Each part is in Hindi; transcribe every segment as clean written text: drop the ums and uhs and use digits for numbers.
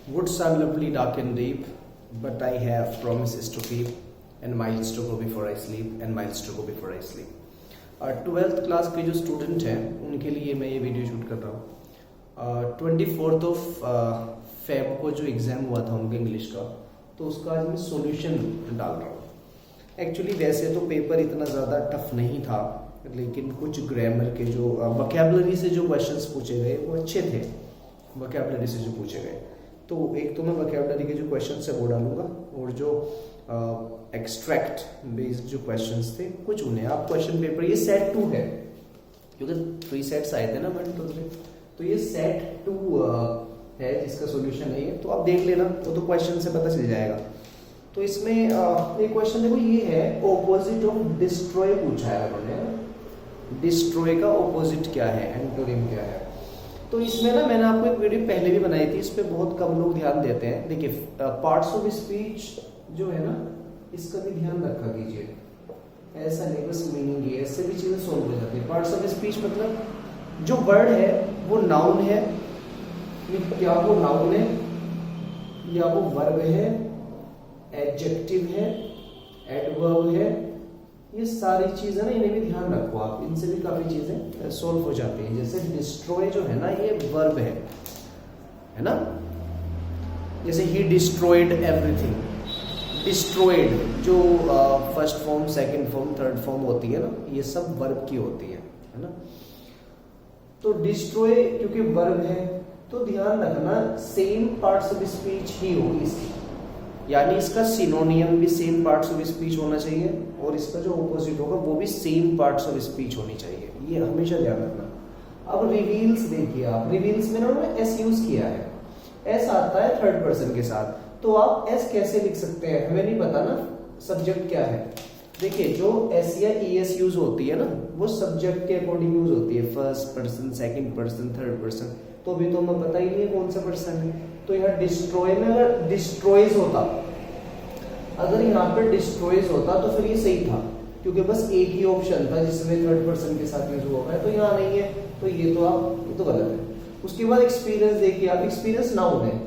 Woods are lovely, dark and deep, but I have promises to keep, and miles to go before I sleep, and miles to go before I sleep. 12th class के जो स्टूडेंट हैं उनके लिए मैं ये वीडियो शूट कर रहा हूँ। 24th ऑफ फेब को जो एग्ज़ाम हुआ था उनके इंग्लिश का, तो उसका आज मैं सॉल्यूशन डाल रहा हूँ। एक्चुअली वैसे तो पेपर इतना ज़्यादा टफ नहीं था, लेकिन कुछ ग्रामर के जो वोकैबुलरी से जो क्वेश्चंस पूछे गए वो अच्छे थे। वोकैबुलरी से जो पूछे गए, तो एक तो मैं वोकैबुलरी के जो क्वेश्चंस है वो डालूंगा, और जो एक्सट्रैक्ट बेस्ड जो क्वेश्चंस थे कुछ उन्हें आप क्वेश्चन पेपर, ये सेट 2 है क्योंकि 3 सेट्स आए थे ना 1 2 3, तो ये सेट 2 है जिसका सॉल्यूशन है ये, तो आप देख लेना, वो तो क्वेश्चन से पता चल जाएगा। तो इसमें एक क्वेश्चन देखो, ये है ऑपोजिट ऑफ डिस्ट्रॉय पूछा है उन्होंने। डिस्ट्रॉय का ऑपोजिट क्या है, एंटोनिम क्या है। तो इसमें ना मैंने आपको एक वीडियो पहले भी बनाई थी, इस पे बहुत कम लोग ध्यान देते हैं। देखिए पार्ट्स ऑफ स्पीच जो है ना, इसका भी ध्यान रखा कीजिए। ऐसा नहीं बस मीनिंग है, ऐसे भी चीजें सोल्व हो जाती है। पार्ट्स ऑफ स्पीच मतलब जो वर्ड है वो नाउन है, क्या वो नाउन है या वो वर्ब है, एडजेक्टिव है, एडवर्ब है, ये सारी चीजें ना, इन्हें भी ध्यान रखो आप, इनसे भी काफी चीजें सोल्व हो जाती हैं। जैसे डिस्ट्रॉय जो है ना, ये वर्ब है ना। जैसे ही डिस्ट्रॉयड एवरीथिंग, डिस्ट्रॉयड जो first form, second form, third form होती है ना, ये सब वर्ब की होती है ना। तो डिस्ट्रॉय क्योंकि वर्ब है, तो ध्यान रखना सेम पार्ट्स ऑफ स्पीच ही हो इसकी, यानी इसका सिनोनियम भी सेम पार्ट्स ऑफ स्पीच होना चाहिए, और इसका जो ऑपोजिट होगा वो भी सेम पार्ट्स ऑफ स्पीच होनी चाहिए, ये हमेशा ध्यान रखना। अब रिवील्स देखिए आप, रिवील्स में ना उन्होंने एस यूज किया है, एस आता है थर्ड पर्सन के साथ, तो आप एस कैसे लिख सकते हैं, हमें नहीं पता ना सब्जेक्ट क्या है। देखिए जो एस या ईएस यूज होती है ना, वो सब्जेक्ट के अकॉर्डिंग यूज होती है, first person, second person, third person, तो अभी तो हमें पता ही नहीं है कौन सा पर्सन है। तो यहाँ डिस्ट्रॉय में अगर डिस्ट्रॉयज होता, अगर यहाँ पर डिस्ट्रॉयज होता तो फिर ये सही था, क्योंकि बस एक ही ऑप्शन था जिसमें थर्ड पर्सन के साथ यूज हुआ है, तो यहाँ नहीं है, तो ये तो आप, ये तो गलत है। उसके बाद एक्सपीरियंस देखिए आप, एक्सपीरियंस नाउन है,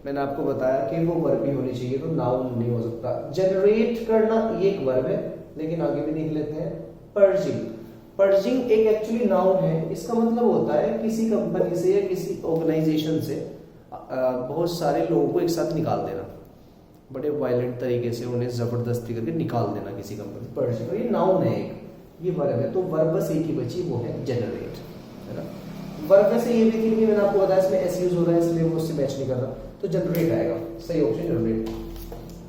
मैंने आपको बताया कि वो वर्ब भी होनी चाहिए, तो नाउन नहीं हो सकता। जनरेट करना ये एक वर्ब है, लेकिन आगे भी देख लेते हैं। पर्जिंग, पर्जिंग एक एक्चुअली नाउन है, इसका मतलब होता है किसी कंपनी से या किसी ऑर्गेनाइजेशन से बहुत सारे लोगों को एक साथ निकाल देना, बड़े वायलेंट तरीके से उन्हें जबरदस्ती करके निकाल देना किसी कंपनी। पर्जिंग, ये नाउन है एक, ये वर्ब है, तो वर्ब बस एक ही बची, वो है जनरेट, है ना। वर्ब में से ये भी थी कि मैंने आपको बताया इसमें एस यूज हो रहा है, इसलिए वो उससे मैच नहीं कर रहा, तो जनरेट आएगा, सही ऑप्शन जनरेट।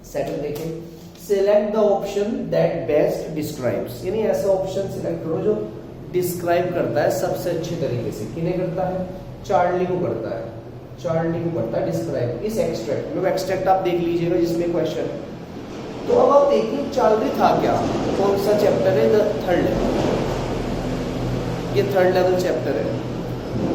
सेकंड देखें, select the option that best describes, यानी ऐसा ऑप्शन सिलेक्ट करो जो डिस्क्राइब करता है सबसे अच्छे तरीके से। किन्हें करता है, चार्ली को करता है, चार्ली को करता है डिस्क्राइब। इस एक्सट्रैक्ट में, एक्सट्रैक्ट आप देख लीजिएगा जिसमें क्वेश्चन है, तो अब आप देखिए चार्ली था क्या, कौन सा चैप्टर है, द थर्ड, ये थर्ड लेवल चैप्टर है।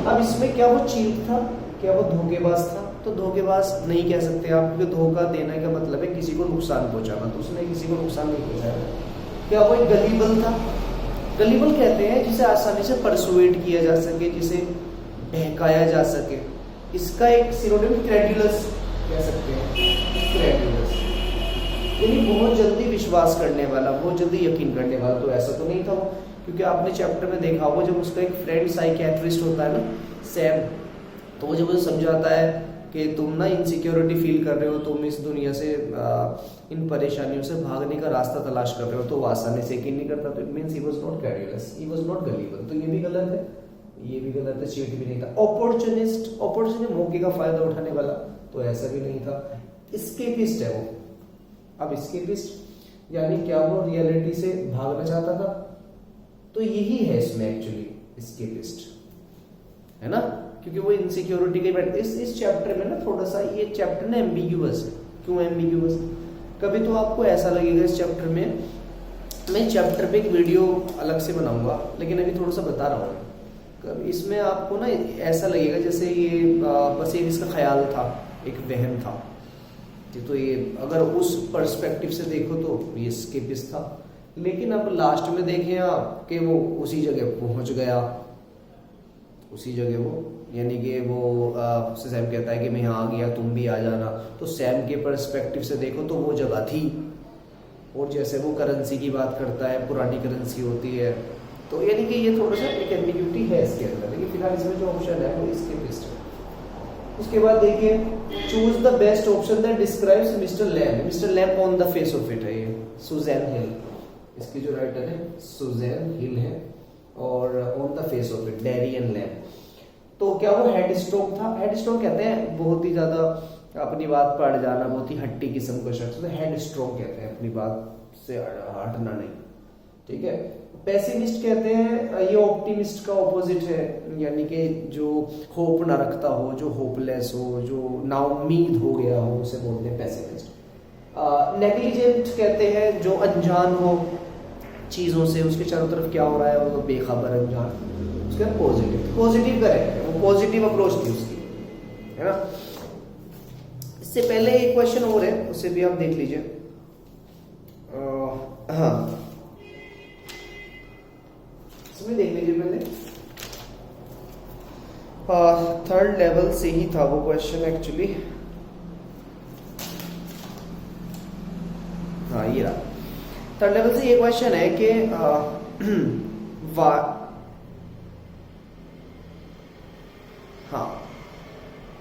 अब इसमें क्या वो चीट था, क्या वो धोखेबाज था, तो धोखेबाज नहीं कह सकते आप, क्योंकि धोखा देने का मतलब है किसी को नुकसान पहुंचाना, तो उसने किसी को नुकसान नहीं पहुंचाया। क्या वो एक गलीबल था, गलीबल कहते हैं जिसे आसानी से परसुएट किया जा सके, जिसे बहकाया जा सके। इसका एक सिनोनिम क्रेडुलस कह सकते हैं, क्रेडुलस यानी बहुत जल्दी विश्वास करने वाला, बहुत जल्दी यकीन करने वाला। तो ऐसा तो नहीं था वो, क्योंकि आपने चैप्टर में देखा होगा जब उसका एक फ्रेंड साइकियाट्रिस्ट होता है ना, सैम, तो वो जब उसे समझाता है कि तुम ना इनसिक्योरिटी फील कर रहे हो, तुम इस दुनिया से इन परेशानियों से भागने का रास्ता तलाश कर रहे हो, तो वो आसानी से यकीन नहीं करता, तो it means he was not credulous, he was not gullible. तो ये भी गलत है, ये भी गलत है, चीट भी नहीं था। अपॉर्चुनिस्ट, अपॉर्चुनिस्ट मौके का फायदा उठाने वाला, तो ऐसा भी नहीं था। एस्केपिस्ट है वो। अब एस्केपिस्ट यानी क्या वो रियलिटी से भागना चाहता था, तो यही है इसमें एक्चुअली एस्केपिस्ट, है ना, क्योंकि वो इनसिक्योरिटी के बैठ। इस चैप्टर में ना थोड़ा सा ये चैप्टर ना एम्बिग्यूअस है। क्यों एम्बिग्यूअस, कभी तो आपको ऐसा लगेगा इस चैप्टर में, मैं चैप्टर पे एक वीडियो अलग से बनाऊंगा, लेकिन अभी थोड़ा सा बता रहा हूँ, इसमें आपको ना ऐसा लगेगा जैसे ये बस एक इसका ख्याल था, एक वहम था, तो ये अगर उस पर्सपेक्टिव से देखो तो ये एस्केपिस्ट था। लेकिन अब लास्ट में देखें आप कि वो उसी जगह पहुंच गया, उसी जगह वो, यानी कि वो उससे सैम कहता है कि मैं यहाँ आ गया, तुम भी आ जाना। तो सैम के पर्सपेक्टिव से देखो तो वो जगह थी, और जैसे वो करेंसी की बात करता है, पुरानी करेंसी होती है, तो यानी कि ये थोड़ा सा एक एम्बिग्यूटी है इसके अंदर, लेकिन फिलहाल इसमें जो ऑप्शन है वो इसके बेस्ट है। उसके बाद देखिए, choose the best option that describes Mister Lamb. Mister Lamb on the face of it है, ये सुजैन हिल, इसकी जो राइटर है सुजैन हिल है, और on the face of it Darian Lam. तो क्या वो हेड स्ट्रोक था? हेड स्ट्रोक कहते हैं बहुत ही ज्यादा अपनी बात पर अड़ जाना, बहुत ही हट्टी किस्म का शख्स, तो हेड स्ट्रोक कहते हैं, अपनी बात से हटना नहीं, ठीक है। पेसिमिस्ट कहते हैं ये ऑप्टिमिस्ट का ऑपोजिट है, यानी कि जो होप ना रखता हो, जो होपलेस हो, जो नाउम्मीद हो गया हो, उसे बोलते हैं पेसिमिस्ट। नेग्लिजेंट कहते हैं जो अनजान हो चीजों से, उसके चारों तरफ क्या हो रहा है वो बेखबर अनजान। उसके बाद पॉजिटिव, पॉजिटिव करेक्ट है, वो पॉजिटिव अप्रोच थी उसकी, है ना। इससे पहले एक क्वेश्चन और है, उसे भी आप देख लीजिए। हाँ, इसमें देख लीजिए पहले, थर्ड लेवल से ही था वो क्वेश्चन एक्चुअली। हाँ ये रहा, थर्ड लेवल से ये क्वेश्चन है कि हाँ,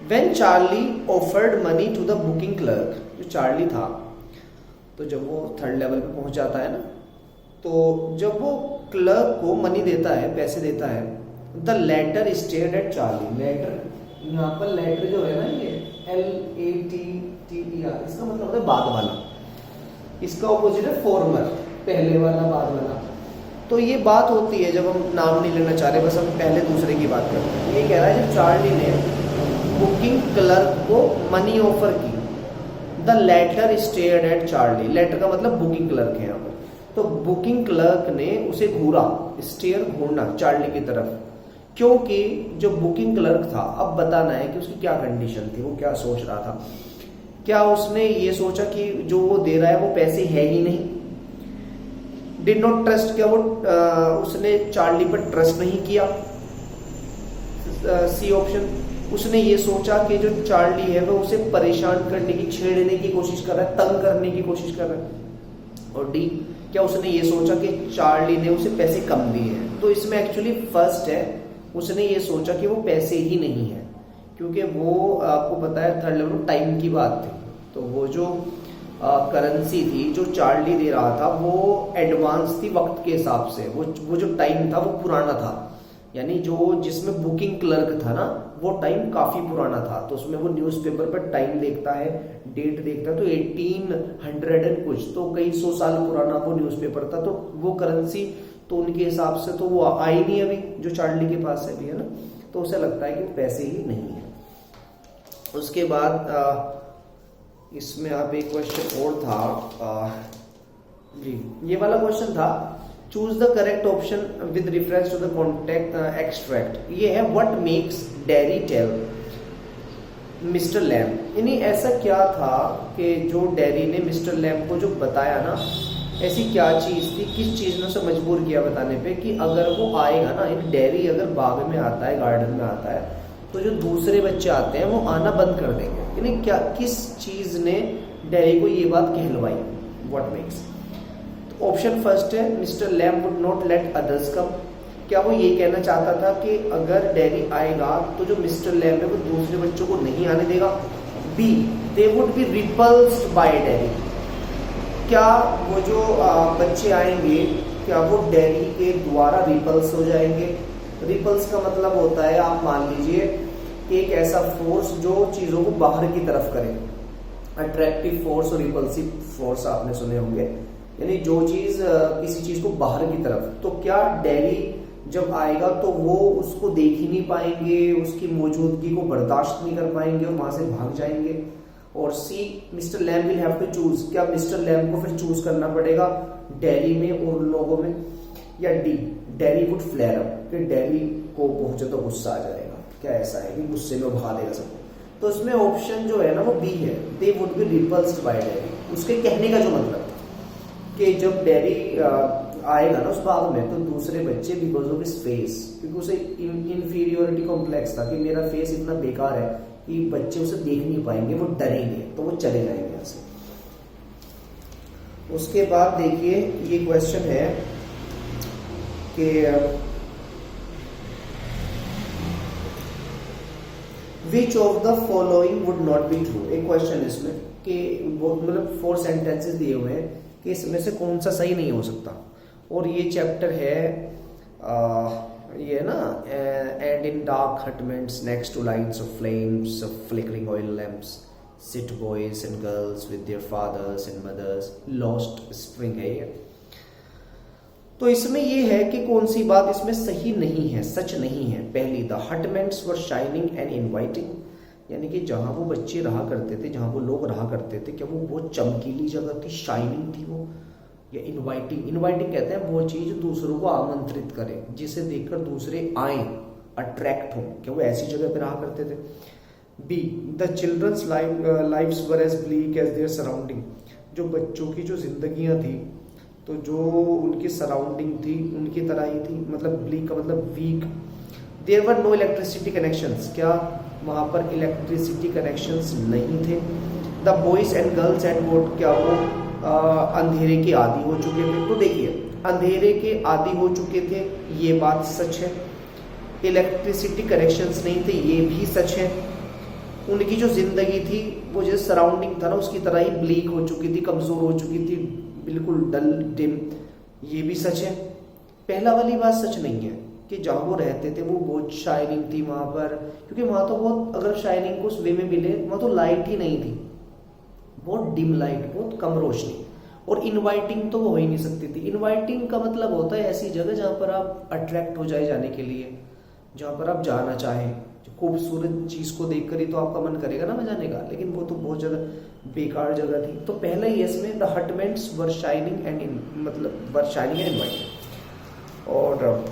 when Charlie offered money to the booking clerk, जो चार्ली था, तो जब वो थर्ड लेवल पे पहुंच जाता है ना, तो जब वो क्लर्क को मनी देता है, पैसे देता है, the latter stared at Charlie. Latter, यहाँ पर लेटर जो है ना, ये LATTER, इसका मतलब होता है बाद वाला, इसका ऑपोजिट है फॉर्मर, पहले वाला, बाद वाला। तो ये बात होती है, जब हम नाम नहीं लेना चाह रहे, बस हम पहले दूसरे की बात करते हैं। ये कह रहा है जब चार्ली ने बुकिंग क्लर्क को मनी ऑफर की, the latter stared at Charlie, latter का मतलब बुकिंग क्लर्क है यहाँ पर, तो बुकिंग क्लर्क ने उसे घूरा, स्टेयर घूरना, चार्ली की तरफ, क्योंकि जो बुकिंग क्लर्क था, अब बताना है कि उसकी क्या कंडीशन थी, वो क्या सोच रहा था। क्या उसने ये सोचा कि जो वो दे रहा है वो पैसे है ही नहीं? डिड नॉट ट्रस्ट, क्या वो उसने चार्ली पर ट्रस्ट नहीं किया? सी ऑप्शन, उसने ये सोचा कि जो चार्ली है वो उसे परेशान करने की, छेड़ने की कोशिश कर रहा है, तंग करने की कोशिश कर रहा है। और डी, क्या उसने ये सोचा कि चार्ली ने उसे पैसे कम दिए हैं? तो इसमें एक्चुअली फर्स्ट है, उसने ये सोचा कि वो पैसे ही नहीं है, क्योंकि वो आपको पता है थर्ड लेवल टाइम की बात थी, तो वो जो करेंसी थी जो चार्ली दे रहा था वो एडवांस थी वक्त के हिसाब से, वो जो टाइम था वो पुराना था, यानी जो जिसमें बुकिंग क्लर्क था ना, वो टाइम काफी पुराना था, तो उसमें वो न्यूज़पेपर पर टाइम देखता है, डेट देखता है, तो 1800 एंड कुछ, तो कई 100 साल पुराना वो न्यूज़पेपर था, तो वो करेंसी तो उनके हिसाब से तो वो आई नहीं अभी, जो चार्ली के पास है भी, है ना, तो उसे लगता है कि वो पैसे ही नहीं है। उसके बाद इसमें अब एक क्वेश्चन और था जी, ये वाला क्वेश्चन था, choose the correct option with reference to the context extract. ये है what makes Derry tell Mister Lamb, यानी ऐसा क्या था कि जो डैरी ने मिस्टर लैम को जो बताया ना, ऐसी क्या चीज थी, किस चीज ने उसे मजबूर किया बताने पे कि अगर वो आएगा ना, एक डैरी अगर बाग में आता है, गार्डन में आता है, तो जो दूसरे बच्चे आते हैं वो आना बंद कर देंगे, यानी क्या, किस चीज ने डैरी को ये बात कहलवाई, व्हाट मेक्स। ऑप्शन फर्स्ट है Mr Lam would not let others come, क्या वो ये कहना चाहता था कि अगर डैरी आएगा तो जो मिस्टर लैम है वो दूसरे बच्चों को नहीं आने देगा। B, they would be repulsed by Derry, क्या वो जो बच्चे आएंगे क्या वो डैरी के द्वारा रिपल्स हो जाएंगे। रिपल्स का मतलब होता है, आप मान लीजिए एक ऐसा फोर्स जो चीजों को बाहर की तरफ करे, अट्रैक्टिव फोर्स और रिपल्सिव फोर्स आपने सुने होंगे, यानी जो चीज किसी चीज को बाहर की तरफ, तो क्या डैरी जब आएगा तो वो उसको देख ही नहीं पाएंगे, उसकी मौजूदगी को बर्दाश्त नहीं कर पाएंगे और वहां से भाग जाएंगे। और C, Mr Lam will have to choose, क्या मिस्टर लैम को फिर चूज करना पड़ेगा डैरी में और लोगों में। या D, Derry would flare up, कि डैरी को बहुत ज्यादा गुस्सा आ जाएगा, क्या ऐसा है कि गुस्से में भगा देगा सबको। तो इसमें ऑप्शन जो है ना वो बी है, they would be repulsed by Derry. उसके कहने का जो मतलब कि जब डैरी आएगा ना उस भाग में, तो दूसरे बच्चे बिकॉज ऑफ हिज फेस, क्योंकि उसे इंफीरियोरिटी कॉम्प्लेक्स था कि मेरा फेस इतना बेकार है कि बच्चे उसे देख नहीं पाएंगे, वो डरेंगे, तो वो चले जाएंगे यहाँ से। उसके बाद देखिए ये क्वेश्चन है कि which of the following would not be true. एक क्वेश्चन इसमें कि वो मतलब 4 सेंटेंसेस दिए हुए हैं कि इसमें से कौन सा सही नहीं हो सकता। और ये चैप्टर है ये ना, and in dark hutments next to lines of flames of flickering oil lamps sit boys and girls with their fathers and mothers, lost spring है ये। तो इसमें ये है कि कौन सी बात इसमें सही नहीं है, सच नहीं है। पहली, the hutments were shining and inviting, यानी कि जहां वो बच्चे रहा करते थे, जहां वो लोग रहा करते थे, क्या वो बहुत चमकीली जगह थी, शाइनिंग थी वो, या इनवाइटिंग। इनवाइटिंग कहते हैं वो चीज दूसरों को आमंत्रित करे, जिसे देखकर दूसरे आए, अट्रैक्ट हो, क्या वो ऐसी जगह पे रहा करते थे। B, the children's lifes were as bleak as their surrounding, जो बच्चों की जो जिंदगियां थी, तो जो उनकी सराउंडिंग थी उनकी तरह ही थी, मतलब ब्लीक का मतलब weak. There were no electricity connections, क्या वहां पर इलेक्ट्रिसिटी कनेक्शंस नहीं थे। The boys and girls at vote, क्या वो अंधेरे के आदी हो चुके थे। तो देखिए अंधेरे के आदी हो चुके थे, ये बात सच है। इलेक्ट्रिसिटी कनेक्शंस नहीं थे, ये भी सच है। उनकी जो जिंदगी थी वो जैसे सराउंडिंग था ना उसकी तरह ही ब्लीक हो चुकी थी, कमजोर हो चुकी थी, बिल्कुल डल डिम, ये भी सच है। पहला वाली बात सच नहीं है कि जहां वो रहते थे वो बहुत शाइनिंग थी वहां पर, क्योंकि वहां तो बहुत, अगर शाइनिंग को उस वे में मिले, वहां तो लाइट ही नहीं थी, बहुत डिम लाइट, बहुत कम रोशनी। और इनवाइटिंग तो वो हो ही नहीं सकती थी। इनवाइटिंग का मतलब होता है ऐसी जगह जहां पर आप अट्रैक्ट हो जाए जाने के लिए, जहां पर आप जाना चाहें, खूबसूरत चीज को देखकर ही तो आपका मन करेगा ना मैं जाने का, लेकिन वो तो बहुत ज्यादा बेकार जगह थी। तो पहला ही इसमें the hutments were shining and मतलब वर शाइनिंग एंड इनवाइटिंग। और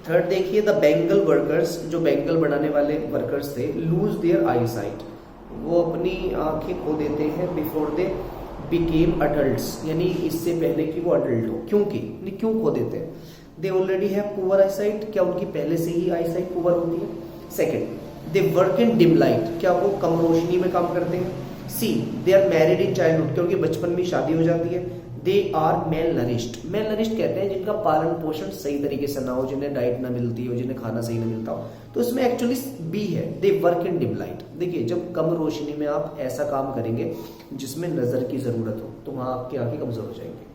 थर्ड देखिए, द बेंगल वर्कर्स, जो बेंगल बनाने वाले वर्कर्स थे, लूज देयर आई साइट, वो अपनी आंखें खो देते हैं बिफोर दे बिकेम अडल्ट्स, यानी इससे पहले कि वो अडल्ट हो। क्योंकि क्यों खो देते हैं? They already have poor I site, क्या उनकी पहले से ही आई साइट पुअर होती है? Second, they work in dim light, क्या वो कम रोशनी में काम करते हैं? C, they are married in childhood, क्योंकि बचपन में शादी हो जाती है। They are malnourished, malnourished कहते हैं जिनका पालन पोषण सही तरीके से ना हो, जिन्हें डाइट ना मिलती हो, जिन्हें खाना सही ना मिलता हो। तो इसमें एक्चुअली बी है, दे वर्क इन डिम लाइट। देखिए जब कम रोशनी में आप ऐसा काम करेंगे जिसमें नजर की जरूरत हो, तो वहां आपकी आंखें कमजोर हो जाएंगी।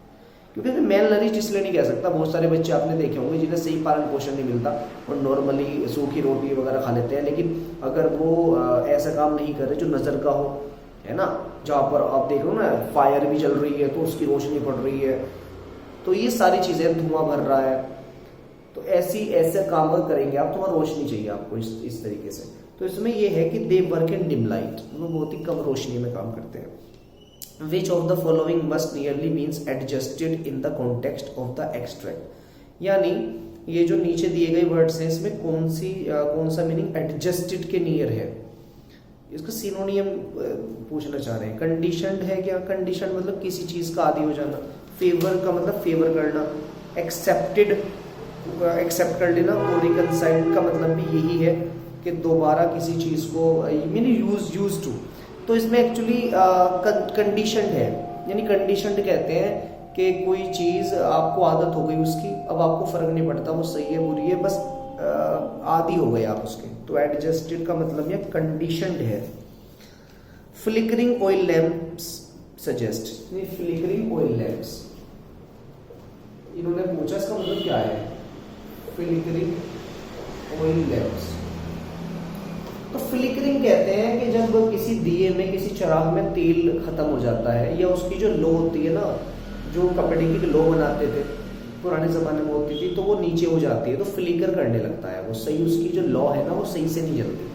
क्योंकि मेल नरिश्ड इसलिए नहीं कह सकता, बहुत सारे बच्चे आपने देखे होंगे जिन्हें सही पालन पोषण नहीं मिलता और नॉर्मली सूखी रोटी वगैरह खा लेते हैं, लेकिन अगर वो ऐसा काम नहीं कर रहे जो नजर का हो, है ना, जहाँ पर आप देख रहे हो ना फायर भी चल रही है तो उसकी रोशनी पड़ रही है, तो ये सारी चीजें, धुआं भर रहा है, तो ऐसे काम अगर करेंगे आप तो वहाँ रोशनी चाहिए आपको इस तरीके से। तो इसमें ये है कि दे वर्क इन डिम लाइट, वो बहुत ही कम रोशनी में काम करते हैं। Which of the following must nearly means adjusted in the context of the extract, यानी ये जो नीचे दिए गए वर्ड्स हैं इसमें कौन सा मीनिंग एडजस्टेड के नियर है? इसका सिनोनियम पूछना चाह रहे हैं। कंडीशनड है क्या? कंडीशन मतलब किसी चीज का आदी हो जाना। फेवर का मतलब फेवर करना। एक्सेप्टेड, एक्सेप्ट कर लेना। और रिकंसाइल्ड का मतलब भी यही है कि दोबारा किसी चीज को यूज टू। तो इसमें एक्चुअली कंडीशनड है, यानी कंडीशनड कहते हैं कि कोई चीज आपको आदत हो गई उसकी, अब आपको फर्क नहीं पड़ता वो सही है बुरी है, बस आदी हो गए आप उसके। तो एडजस्टेड का मतलब ये कंडीशनड है। Flickering oil lamps suggest, flickering oil lamps इन्होंने पूछा, इसका मतलब क्या है? फ्लिकरिंग ऑयल लैंप्स, तो फ्लिकरिंग कहते हैं कि जब किसी दिए में, किसी चिराग में तेल खत्म हो जाता है, या उसकी जो लो होती है ना, जो कपड़े की लो बनाते थे पुराने जमाने में होती थी, तो वो नीचे हो जाती है, तो फ्लिकर करने लगता है वो, सही उसकी जो लौ है ना वो सही से नहीं जलती।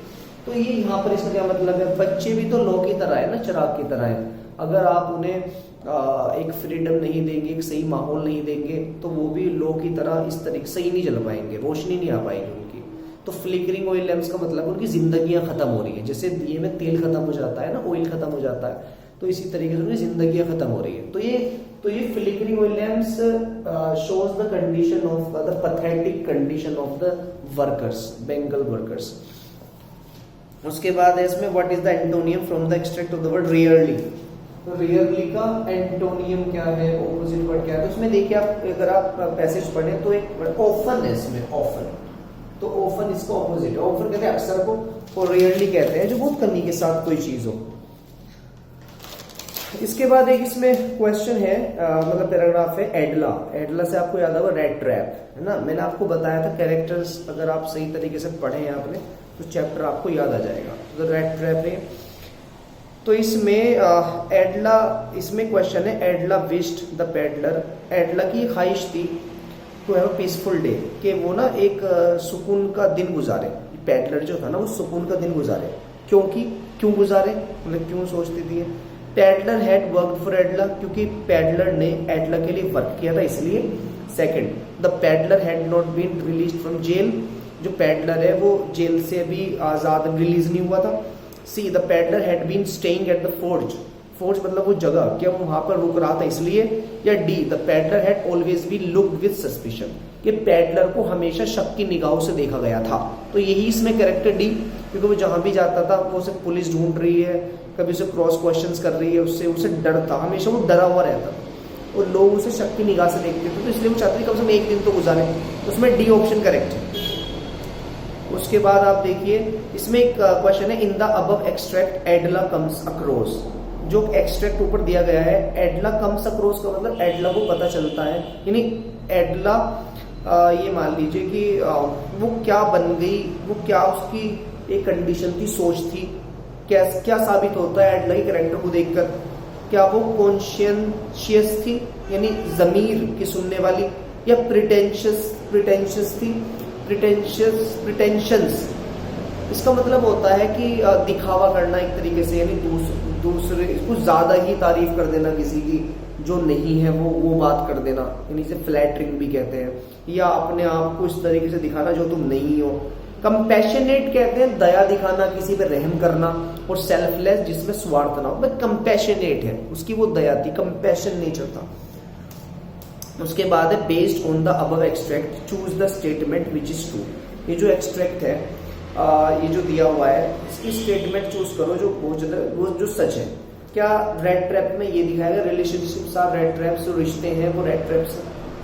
तो ये यहाँ पर इसका क्या मतलब है? बच्चे भी तो लौ की तरह है ना, चिराग की तरह है। अगर आप उन्हें एक फ्रीडम नहीं देंगे, एक सही माहौल नहीं देंगे, तो वो भी लौ की तरह इस तरीके सही नहीं जल पाएंगे, रोशनी नहीं आ पाएगी उनकी। तो फ्लिकरिंग ऑयल लैंप्स का मतलब उनकी जिंदगियां खत्म हो रही है, जैसे दिए में तेल खत्म हो जाता है ना, ऑयल खत्म हो जाता है, तो इसी तरीके से उनकी जिंदगी खत्म हो रही है। तो ये flickering oil lamps shows the condition of the pathetic condition of the workers, Bengal workers. उसके बाद है इसमें what is the antonym from the extract of the word rarely. तो रियरली का एंटोनियम क्या है, ऑपोजिट वर्ड क्या है। तो उसमें देखिए आप अगर आप पैसेज पढ़ें तो एक वर्ड ऑफन है इसमें, ऑफन। तो ऑफन इसका ऑपोजिट है, ऑफन कहते हैं अक्सर को, और रियरली कहते हैं जो बहुत कमी के साथ कोई चीज हो। इसके बाद एक इसमें क्वेश्चन है, मतलब पैराग्राफ है एडला। एडला से आपको याद होगा रेड ट्रैप, है ना। मैंने आपको बताया था कैरेक्टर्स अगर आप सही तरीके से पढ़े हैं आपने तो चैप्टर आपको याद आ जाएगा। तो रेड ट्रैप है। तो इसमें एडला, इसमें क्वेश्चन है Edla wished the peddler, Edla की ख्वाहिश थी to have a peaceful day, कि वो ना एक सुकून का दिन गुजारे। पेडलर जो था ना वो सुकून का दिन गुजारे, क्योंकि क्यों गुजारे, मतलब क्यों सोचती थी। पेडलर हैड वर्कड फॉर एडला, क्योंकि पेडलर ने एडला के लिए वर्क किया था इसलिए। Second, the peddler had not been released from jail, जो पेडलर है वो जेल से अभी आजाद रिलीज नहीं हुआ था। C, the peddler had been staying at the forge, forge मतलब वो जगह, क्या वो वहां पर रुक रहा था इसलिए। या D, the peddler had always been looked with suspicion, कि पेडलर को हमेशा शक की निगाहों से देखा गया था। तो यही इसमें कैरेक्टर डी, क्योंकि वो जहां भी जाता था वो उसे पुलिस ढूंढ रही है, कभी उसे क्रॉस क्वेश्चंस कर रही है, उससे उसे डर था, हमेशा वो डरा हुआ रहता था और लोग उसे शक की निगाह से देखते थे। तो इसलिए वो चाहते थे कम से कम एक दिन तो गुजारे। उसमें डी ऑप्शन करेक्ट है। उसके बाद आप देखिए इसमें एक क्वेश्चन है, in the above extract एडला comes across, जो एक्सट्रैक्ट ऊपर दिया गया है एडला कम्स अक्रॉस का मतलब एडला को पता चलता है, यानी एडला ये मान लीजिए कि वो क्या बन गई, वो क्या उसकी एक कंडीशन थी, सोच थी, क्या साबित होता है एडला के कैरेक्टर को देखकर। क्या वो कॉन्शियस थी, यानी जमीर की सुनने वाली, या प्रिटेंशियस थी, प्रिटेंशंस। इसका मतलब होता है कि दिखावा करना एक तरीके से, यानी दूसरे कुछ ज्यादा ही तारीफ कर देना किसी की जो नहीं है, वो बात कर देना, यानी इसे फ्लैटरिंग भी कहते हैं। या अपने आप को इस तरीके से दिखाना जो तुम नहीं हो। कंपैशनेट कहते हैं दया दिखाना, किसी पे रहम करना। और सेल्फलेस जिसमें स्वार्थ ना हो, बट कंपैशनेट है, उसकी वो दया थी, कंपैशन नेचर था। उसके बाद है based on the above extract choose the statement which is true. ये जो एक्सट्रैक्ट है ये जो दिया हुआ है इसकी स्टेटमेंट चूज करो वो जो सच है। क्या रेड ट्रैप में ये दिखाया गया रिलेशनशिप्स आर रेड ट्रैप्स, जो रिश्ते हैं वो red traps.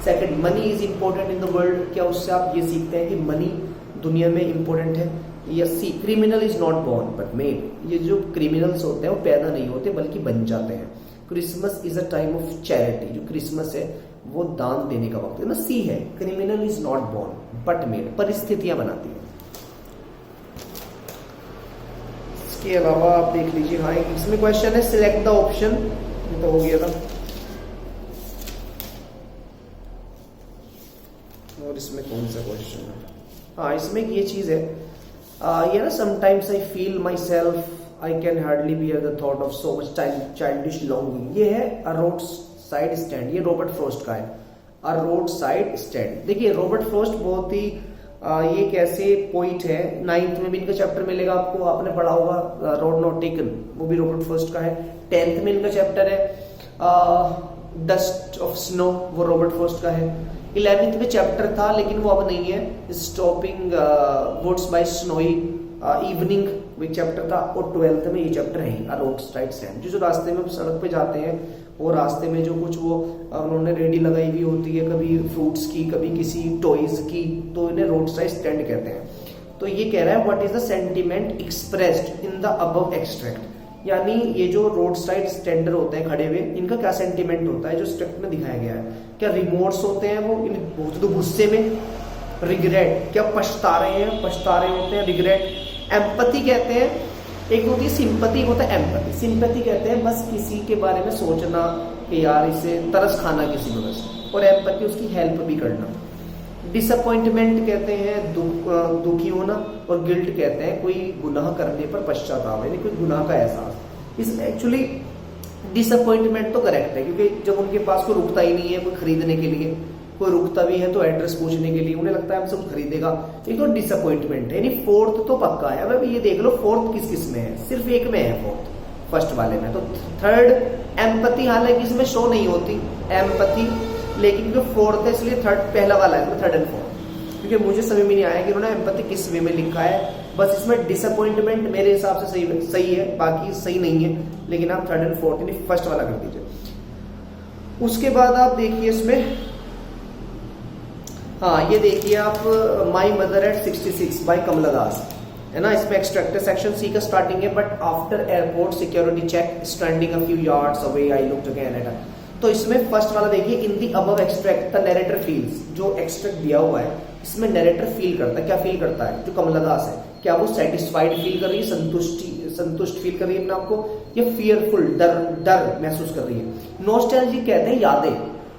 Second, money is important in the world, क्या उससे आप ये सीखते हैं कि मनी दुनिया में इंपॉर्टेंट है। या C, criminal is not born but made, ये जो क्रिमिनल्स होते हैं वो पैदा नहीं होते बल्कि बन जाते हैं। Christmas is a time of charity, जो क्रिसमस है वो दान देने का वक्त है ना। सी है, criminal is not born but made, परिस्थितियां बनाती है। इसके अलावा आप देख लीजिए, हाँ इसमें क्वेश्चन है सिलेक्ट द ऑप्शन, ये तो हो गया था। और इसमें कौन सा क्वेश्चन है, हाँ इसमें ये चीज है, ये ना sometimes I feel my self I can hardly bear the thought of so much childish longing. ये है अ रोड साइड स्टैंड, ये रॉबर्ट फ्रॉस्ट का है, अ रोड साइड स्टैंड। देखिए रॉबर्ट फ्रॉस्ट बहुत ही ये कैसे पोइट है, 9th में भी इनका चैप्टर मिलेगा आपको, आपने पढ़ा होगा रोड नॉट टेकन, वो भी रॉबर्ट फ्रॉस्ट का है। 10th में इनका चैप्टर है डस्ट ऑफ स्नो, वो रॉबर्ट फ्रॉस्ट का है। 11th में चैप्टर था लेकिन वो अब नहीं है, stopping woods by snowy evening वो चैप्टर था। और 12th में ये चैप्टर है रोड साइड स्टैंड, जो रास्ते में सड़क पे जाते हैं और रास्ते में जो कुछ वो उन्होंने रेडी लगाई हुई होती है, कभी फ्रूट्स की कभी किसी टॉयज की, तो इन्हें रोड साइड स्टैंड कहते हैं। तो ये कह रहा है what is the sentiment expressed in the above extract, यानी ये जो रोड साइड स्टैंडर होते हैं खड़े हुए, इनका क्या सेंटीमेंट होता है जो स्ट्रक्ट में दिखाया गया है। क्या रिमोर्स होते हैं वो, बहुत तो गुस्से में। रिग्रेट, क्या पछता रहे होते हैं, रिग्रेट। एम्पैथी कहते हैं, एक होती है सिंपैथी, होता है एम्पैथी। सिंपैथी कहते हैं बस किसी के बारे में सोचना कि यार इसे तरस खाना किसी को बस, और एम्पैथी उसकी हेल्प भी करना। डिसअपॉइंटमेंट कहते हैं दुखी होना, और गिल्ट कहते हैं कोई गुनाह करने पर पश्चाताप, यानी कोई गुनाह का एहसास। इस एक्चुअली डिसअपॉइंटमेंट तो करेक्ट है, क्योंकि जब उनके पास कोई रुकता ही नहीं है कोई खरीदने के लिए, कोई रुकता भी है तो एड्रेस पूछने के लिए, उन्हें लगता है हमसे कुछ खरीदेगा, ये तो डिसअपॉइंटमेंट है। यानी फोर्थ तो पक्का है। अब ये देख लो फोर्थ किस किस में है, सिर्फ एक में है फर्स्ट वाले में। तो थर्ड एम्पैथी, हालांकि इसमें शो नहीं होती एम्पैथी, लेकिन जो फोर्थ है इसलिए थर्ड पहला वाला है, थर्ड एंड फोर्थ, क्योंकि मुझे समझ में नहीं आया कि उन्होंने एम्पैथी किस वे में लिखा है। बस इसमें डिसअपॉइंटमेंट मेरे हिसाब से सही है, बाकी सही नहीं है, लेकिन आप थर्ड एंड फोर्थ यानी फर्स्ट वाला कर दीजिए। उसके बाद आप देखिए इसमें, हाँ ये देखिए आप, my mother at 66 by Kamala Das, है ना। इसमें एक्सट्रैक्टर सेक्शन सी का स्टार्टिंग है, but after airport security check standing a few yards away I looked again at her. तो इसमें फर्स्ट वाला देखिए, in the above extract the narrator feels, जो एक्सट्रैक्ट दिया हुआ है इसमें नरेटर फील करता है, क्या फील करता है, जो कमला दास है, क्या वो सेटिस्फाइड फील कर रही है, संतुष्ट फील कर रही है अपने आपको, या फियरफुल, डर महसूस कर रही है। नॉस्टैल्जिक कहते हैं यादें,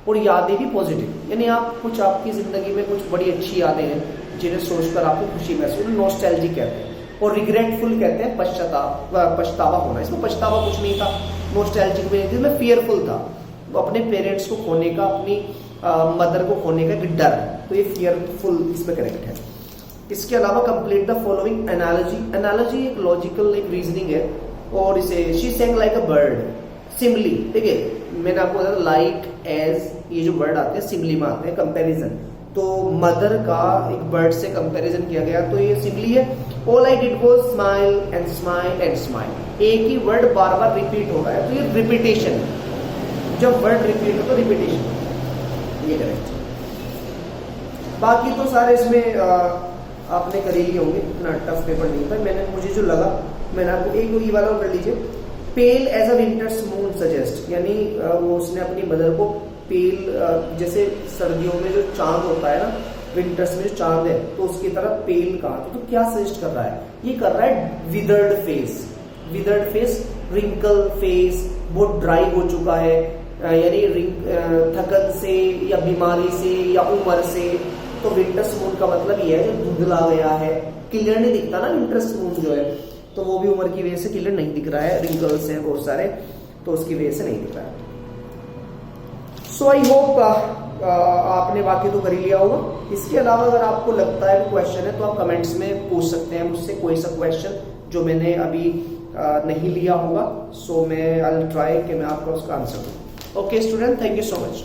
और यादें भी पॉजिटिव, यानी आप कुछ आपकी जिंदगी में कुछ बड़ी अच्छी यादें हैं जिन्हें सोचकर आपको खुशी महसूस, नॉस्टैल्जिक कहते हैं। और रिग्रेटफुल कहते हैं पछतावा होना, इसमें पछतावा कुछ नहीं था, नॉस्टैल्जिक में इसमें फियरफुल था, वो अपने पेरेंट्स को खोने का, अपनी मदर को खोने का एक डर, तो ये फियरफुल इसमें करेक्ट है। इसके अलावा complete the following analogy, analogy एक लॉजिकल एक रीजनिंग है, और इसे she Seng like a bird, Simli, ठीक है, मैंने आपको बताया लाइक एज, ये जो वर्ड आते हैं सिमली में आते हैं, कंपैरिजन, तो मदर का एक बर्ड से कंपैरिजन किया गया, तो ये सिमली है। All I did was smile and smile and smile, एक ही वर्ड बार बार रिपीट हो रहा है, तो ये रिपीटेशन, जब वर्ड रिपीट हो तो रिपीटेशन, ये करेक्ट। बाकी तो सारे इसमें आपने कर ही लिए होंगे, इतना टफ पेपर नहीं था, मुझे जो लगा मैंने आपको एक ई वाला कर लीजिए। Pale as a winter's moon suggest, यानी वो उसने अपनी मदर को पेल, जैसे सर्दियों में जो चांद होता है ना, विंटर्स में जो चांद है, तो उसकी तरह पेल कहा, तो क्या सजेस्ट कर रहा है, ये कर रहा है विदर्ड फेस, रिंकल फेस, बहुत ड्राई हो चुका है, यानी थकन से या बीमारी से या उम्र से, तो विंटर्स मून का मतलब ये है जो धुंधला गया है, क्लियर नहीं दिखता ना विंटर्स मून जो है, तो वो भी उम्र की वजह से क्लियर नहीं दिख रहा है, रिंकल्स हैं बहुत सारे, तो उसकी वजह से नहीं दिख रहा है। सो आई होप आपने बाकी तो कर ही लिया होगा। इसके अलावा अगर आपको लगता है क्वेश्चन है तो आप कमेंट्स में पूछ सकते हैं मुझसे कोई सा क्वेश्चन जो मैंने अभी नहीं लिया होगा, सो मैं आई विल ट्राई कि मैं आपका उसका आंसर दूं। Okay student, thank you so much.